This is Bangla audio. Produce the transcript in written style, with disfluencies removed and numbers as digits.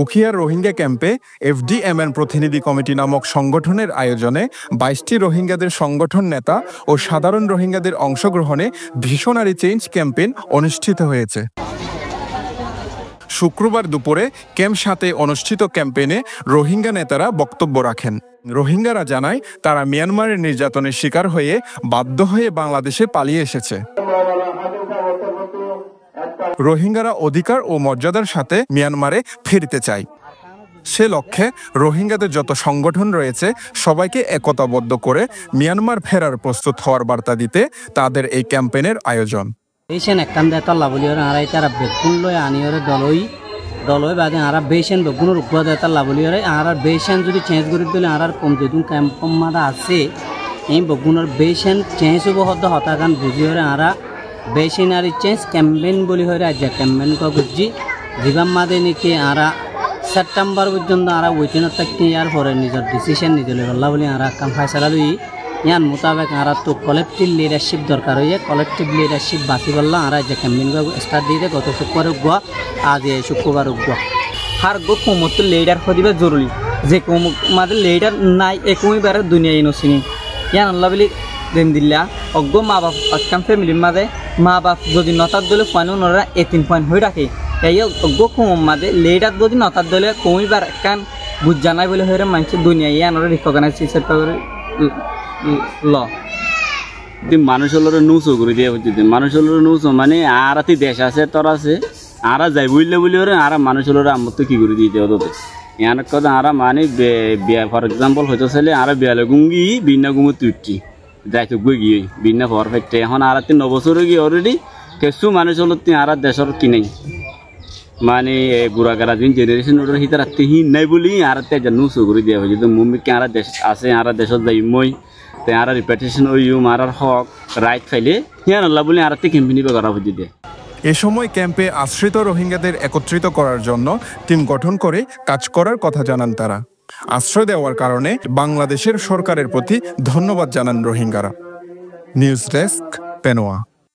উখিয়ার রোহিঙ্গা ক্যাম্পে FDMN প্রতিনিধি কমিটি নামক সংগঠনের আয়োজনে ২২টি রোহিঙ্গাদের সংগঠন নেতা ও সাধারণ রোহিঙ্গাদের অংশগ্রহণে ভিশনারি চেঞ্জ ক্যাম্পেইন অনুষ্ঠিত হয়েছে। শুক্রবার দুপুরে ক্যাম্প ৭-এ অনুষ্ঠিত ক্যাম্পেইনে রোহিঙ্গা নেতারা বক্তব্য রাখেন। রোহিঙ্গারা জানায় তারা মিয়ানমারের নির্যাতনের শিকার হয়ে বাধ্য হয়ে বাংলাদেশে পালিয়ে এসেছে। রোহিঙ্গারা অধিকার ও মর্যাদার সাথে মিয়ানমারে ফিরতে চায়। সে লক্ষ্যে রোহিঙ্গাদের যত সংগঠন রয়েছে সবাইকে একতাবদ্ধ করে মিয়ানমার ফেরার প্রস্তুত হওয়ার বার্তা দিতে তাদের এই ক্যাম্পেইনের আয়োজন। দলই বাদে আর বেশন বেগুনের উপর দেতাল্লা বলি আর বেশন যদি চেঞ্জ করে দিলে আর কম যেদিন ক্যাম্পমাদা আছে এই বেগুনের বেশন চেঞ্জ হব হতে হতাকান বুঝি হরে আর বেশনারি চেঞ্জ ক্যাম্পেইন বলি হরে আজ ক্যাম্পেইন বুঝি জীবাম মাদে নাকি আর সেপ্টেম্বর পর্যন্ত আর ওইটিনত থাকি ইয়ার পরে নিজের ডিসিশন নিজে লল্লা বলি আর কাম ফাইসালা লই ইয়ান মোতাবেক আর তো কলেক্টিভ লিডারশিপ দরকার হয়ে কলেক্টিভ লিডারশিপ বাঁচি বললাম আর যে ক্যাম্পেইন স্টার্ট দিয়ে গত শুক্রবার উগুয়া আজ শুক্রবার উগুয়া হার গো কমত লিডার হদিবা জরুরি যে কম মাদের লিডার নাই একই বারে দুনিয়া ইনোসিনি ইয়ান আল্লাহ বলি দিন দিল্লা অজ্ঞ মা বাপ আকাম ফ্যামিলির মাঝে মা বাপ যদি নতার দলে ফাইন ওনারা 18 পয়েন্ট হয়ে রাখে এই অজ্ঞ কম মাদে লিডার যদি নতার দলে কমিবার কান বুঝ জানাই বলে হয়ে মানছে দুনিয়া ইয়ানোরা রিকগনাইজ হিসেবে ল মানুষ হলো নুসো করে দিয়ে হচ্ছে মানুষ হলো নুসো মানে আর দেশ আছে তোর আছে আর যাই বুঝলে বলি ওরে আর মানুষ হলো আমার তো কি করে দিয়ে দেওয়া তোদের ইয়ান কথা আর মানে ফর এক্সাম্পল হয়তো ছেলে আর বিয়ালে গুঙ্গি বিনা গুমো তুটি যাইতো গুই গিয়ে বিনা পারফেক্ট এখন আর 9 বছর গিয়ে অলরেডি কিছু মানুষ হলো আর দেশের কি নেই মানে বুড়া গারা দিন জেনারেশন ওর হিতার হি নাই বলি আর নুসো করে দেওয়া হয়েছে মুম্বিকে আর দেশ আছে আর দেশত যাই মই আর রিপিটেশন ওই মারার হক রাইট ফাইলে হিয়ান আল্লাহ বলে আর ক্যাম্পেইন করা হয়ে দিয়ে। এ সময় ক্যাম্পে আশ্রিত রোহিঙ্গাদের একত্রিত করার জন্য টিম গঠন করে কাজ করার কথা জানান তারা। আশ্রয় দেওয়ার কারণে বাংলাদেশের সরকারের প্রতি ধন্যবাদ জানান রোহিঙ্গারা। News desk, Penowa.